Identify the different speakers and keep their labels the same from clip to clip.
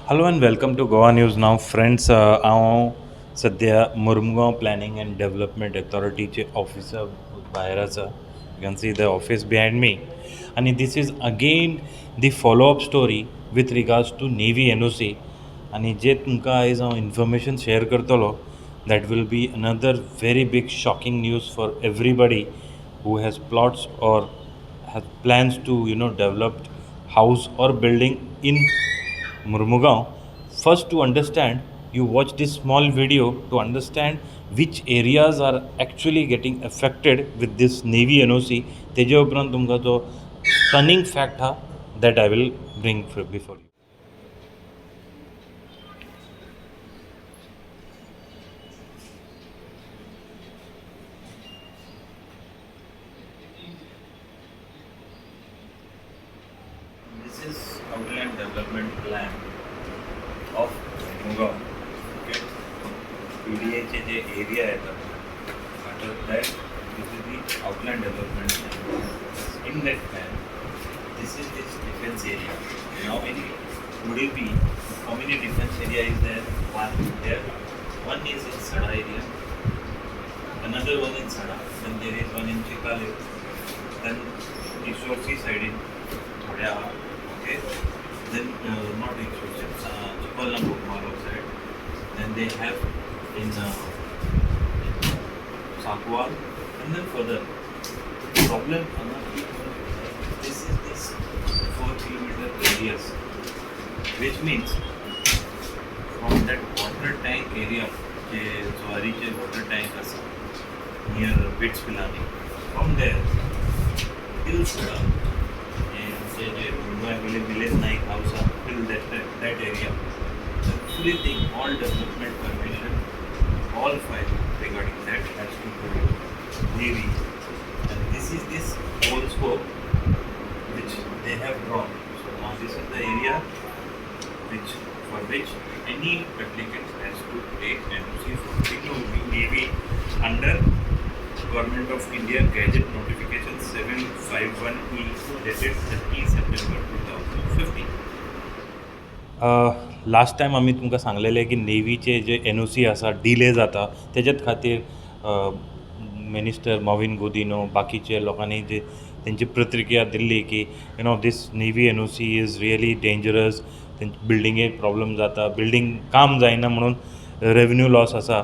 Speaker 1: Hello and welcome to Goa news नाव friends. हांव सद्या मुर्मुगांव प्लॅनिंग अँड डेव्हलपमेंट अथॉरिटीचे ऑफिसा भायर आसा. You can see the office behind me आनी this is again the follow up story with regards to navy NOC आनी जे तुमकां आयज हांव इन्फॉर्मेशन शेअर करतलो that will be another very big shocking news for everybody who has plots or has plans to develop house or building in Murmugaon. First, to understand, you watch this small video to understand which areas are actually getting affected with this Navy NOC. तेजे उपरांत तुमकां जो stunning fact हा that I will bring before you. This is outland development plan of Murmugaon. Okay. PDA चे जे area येतात under that this is the outland development plan. In that plan, this is this defense area. Now in Udupi, how many defense area is there? One there. One is in Sada area. Another one in Sada. Then there is one in Chikale. Then Ishorsi side in Thodia. Okay. Then not Ishorsi, Chipalnam Bukmaro side. Then they have in Sakwal. And then further. Problem this is this 4 kilometer radius, which means from that water tank area, the Zwariche water tank is near Bits Pilani, from there till Sada and the village Naik house till that area, everything, all development permission, all file regarding that has to go to Navy. And this is this whole scope which they have drawn. So now this is the area for which any applicant has to take NOC for the Navy under Government of India Gazette Notification 751E dated 30 September 2015. Last time आमी तुमकां सांगलेलें की नेवीचे जे NOC आसा delay जाता तेज्यात खातीर minister Mauvin Gudino बाकीचे लोकांनी जे तेंची प्रतिक्रिया दिल्ली की this navy NOC is really dangerous, बिल्डिंगेक प्रॉब्लम जाता, बिल्डिंग काम जायना म्हणून रेवन्यू लॉस आसा.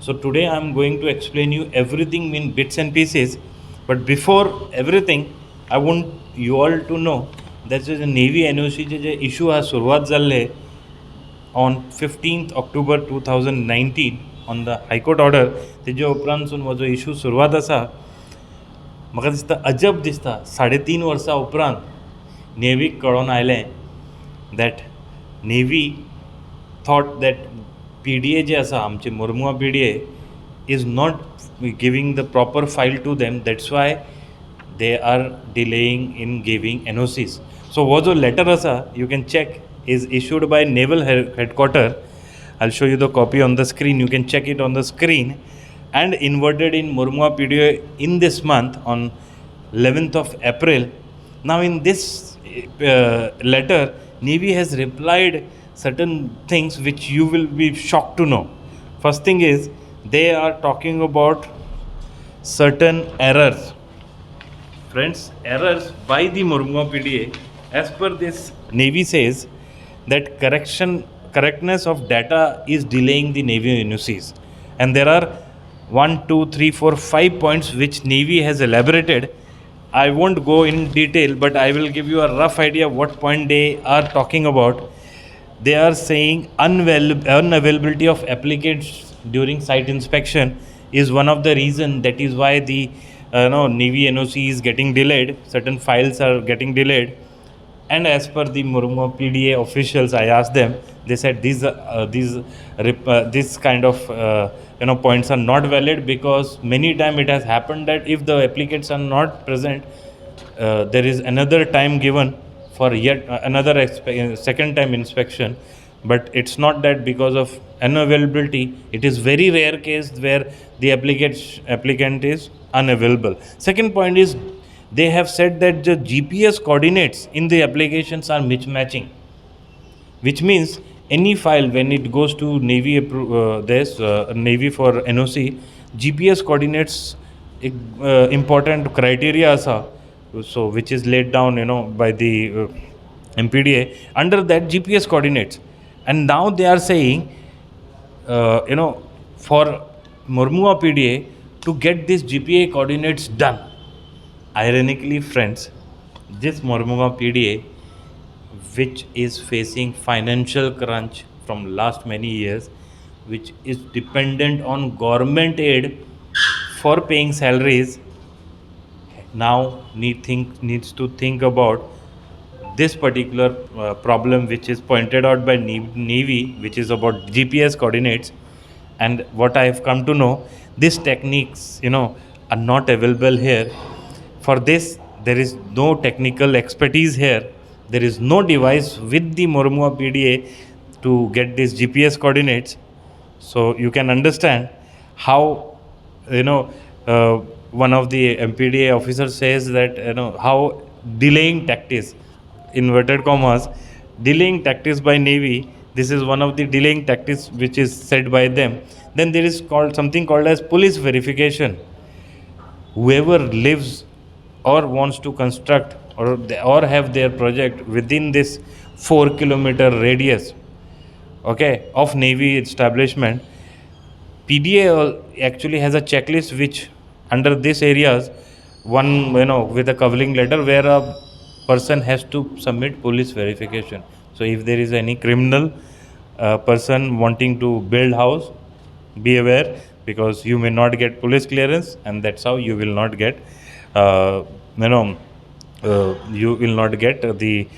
Speaker 1: So today I am going to explain you everything in bits and pieces. But before everything I want you all to know that जे navy NOCचे जे issue हा सुरवात जाल्ले on 15th October 2019 on the high court order. तेजे उपरांतसून हो जो इशू सुरवात आसा म्हाका दिसता अजब दिसता 3.5 वर्सां उपरांत नेवीक कळोन आयलें that navy thought that PDA जे आसा आमचे Mormugao PDA is not giving the proper file to them. That's why they are delaying in giving NOCs. So हो जो लेटर आसा you can check is issued by Naval Headquarter. I'll show you the copy on the screen. You can check it on the screen. And inverted in Murmugaon PDA in this month on 11th of April. Now in this letter, Navy has replied certain things which you will be shocked to know. First thing is they are talking about certain errors. Friends, errors by the Murmugaon PDA. As per this, Navy says that correctness of data is delaying the Navy NOCs. And there are 1, 2, 3, 4, 5 points which Navy has elaborated. I won't go in detail, but I will give you a rough idea what point they are talking about. They are saying unavailability of applicants during site inspection is one of the reason. That is why the Navy NOC is getting delayed. Certain files are getting delayed. And as per the Murmugaon PDA officials, I asked them. They said this kind of points are not valid because many times it has happened that if the applicants are not present, there is another time given for yet another second time inspection. But it's not that because of unavailability. It is very rare case where the applicant is unavailable. Second point is they have said that the GPS coordinates in the applications are mismatching, which means any file when it goes to Navy Navy for NOC, GPS coordinates important criteria asa, so which is laid down by the MPDA. Under that GPS coordinates, and now they are saying for Mormugao PDA to get these GPA coordinates done. Ironically, friends, this Mormugao PDA, which is facing financial crunch from last many years, which is dependent on government aid for paying salaries, now needs to think about this particular problem which is pointed out by Navy, which is about GPS coordinates. And what I have come to know, these techniques are not available here. For this there is no technical expertise here. There is no device with the Mormugao PDA to get these GPS coordinates. So you can understand how one of the MPDA officers says that how delaying tactics, inverted commas, delaying tactics by Navy. This is one of the delaying tactics which is said by them. Then there is something called as police verification. Whoever lives or wants to construct or have their project within this 4-kilometer radius, okay, of Navy establishment, PDA actually has a checklist which under these areas, one with a covering letter where a person has to submit police verification. So if there is any criminal person wanting to build house, be aware, because you may not get police clearance, and that's how you will not get you will not get the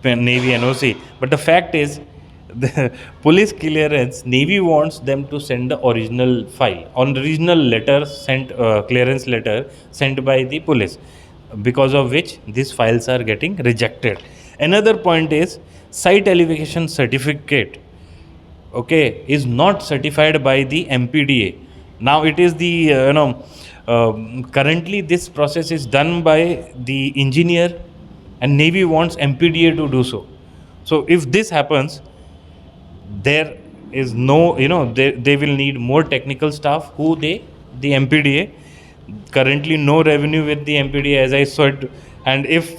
Speaker 1: Navy NOC. But the fact is, the police clearance, Navy wants them to send the original file, original letter sent, clearance letter sent by the police, because of which these files are getting rejected. Another point is site elevation certificate, okay, is not certified by the MPDA. Now it is the currently this process is done by the engineer, and Navy wants MPDA to do so. So if this happens, there is no they will need more technical staff who the MPDA currently no revenue with the MPDA, as I said. And if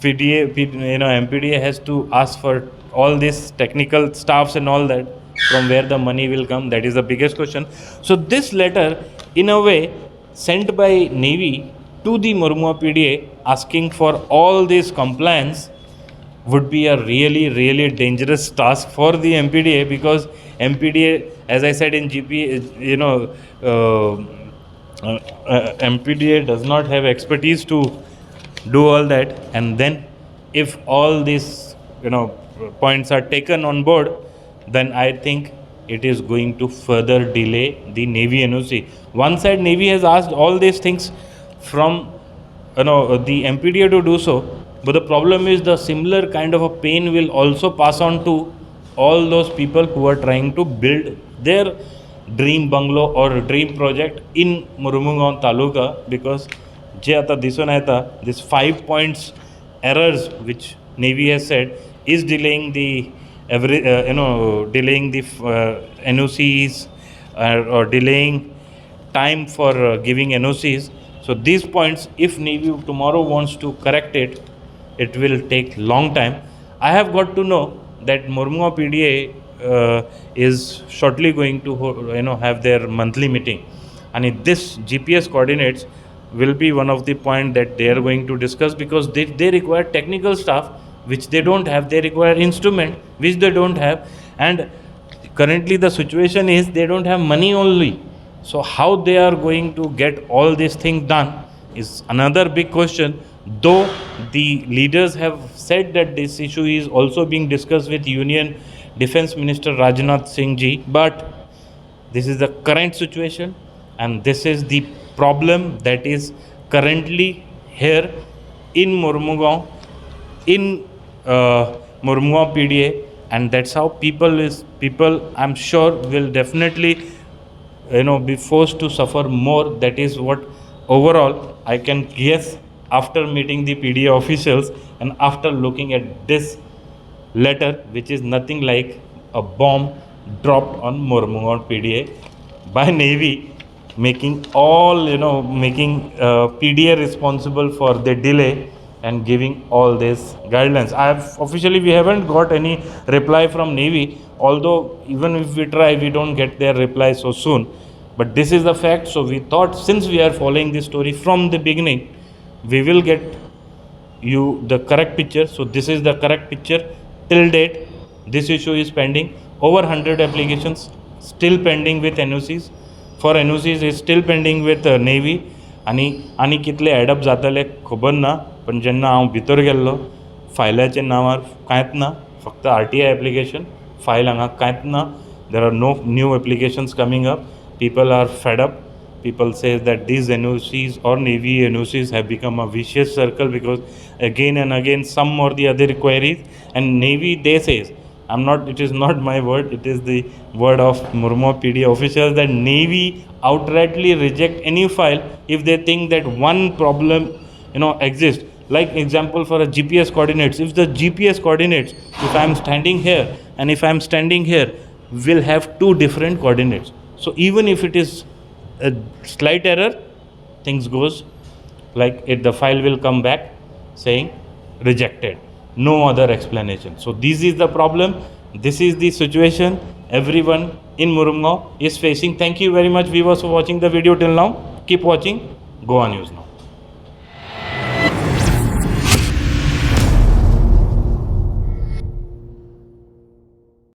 Speaker 1: MPDA has to ask for all these technical staffs and all that, from where the money will come, that is the biggest question. So this letter, in a way, sent by Navy to the Mormugao PDA asking for all this compliance, would be a really dangerous task for the MPDA, because MPDA, as I said in GP, MPDA does not have expertise to do all that. And then if all these points are taken on board, then I think it is going to further delay the Navy NOC. One side, Navy has asked all these things from the MPDA to do so, but the problem is the similar kind of a pain will also pass on to all those people who are trying to build their dream bungalow or dream project in Mormugao Taluka, because जे आता दिसून येता, this 5 points errors which Navy has said is delaying the delaying the NOCs or delaying time for giving NOCs. So these points, if Navy tomorrow wants to correct it, it will take long time. I have got to know that Mormugao PDA is shortly going to have their monthly meeting, and this GPS coordinates will be one of the point that they are going to discuss, because they require technical staff which they don't have, they require instrument which they don't have, and currently the situation is they don't have money only. So how they are going to get all these things done is another big question, though the leaders have said that this issue is also being discussed with Union Defense Minister Rajnath Singh ji, but this is the current situation, and this is the problem that is currently here in Mormugao, in Mormugao PDA, and that's how people I'm sure will definitely be forced to suffer more. That is what overall I can guess after meeting the PDA officials and after looking at this letter, which is nothing like a bomb dropped on Mormungon PDA by Navy, making PDA responsible for the delay and giving all these guidelines. We haven't got any reply from Navy, although even if we try, we don't get their reply so soon. But this is the fact, so we thought, since we are following this story from the beginning, we will get you the correct picture. So this is the correct picture. Till date, this issue is pending. Over 100 applications still pending with NOCs. For NOCs is still pending with Navy. आणि कितले add up जातले खबर ना, पण जेन्ना हांव भितर गेल्लो फायलाचें नांवार कांयच ना, फक्त RTI एप्लिकेशन, फायल हांगा कांयच ना. There are no new applications coming up. People are fed up. People say that these NOCs or Navy NOCs have become a vicious circle, because again and again some or the other queries, and Navy, they says, it is not my word, it is the word of Murmo PD officials, that Navy outrightly reject any file if they think that one problem exists. Like example, for a GPS coordinates, if the GPS coordinates, if I am standing here and if I am standing here, will have two different coordinates. So even if it is a slight error, things goes like it, the file will come back saying rejected, no other explanation. So this is the problem, this is the situation everyone in Murumgaon is facing. Thank you very much viewers for watching the video till now. Keep watching Goa News Now.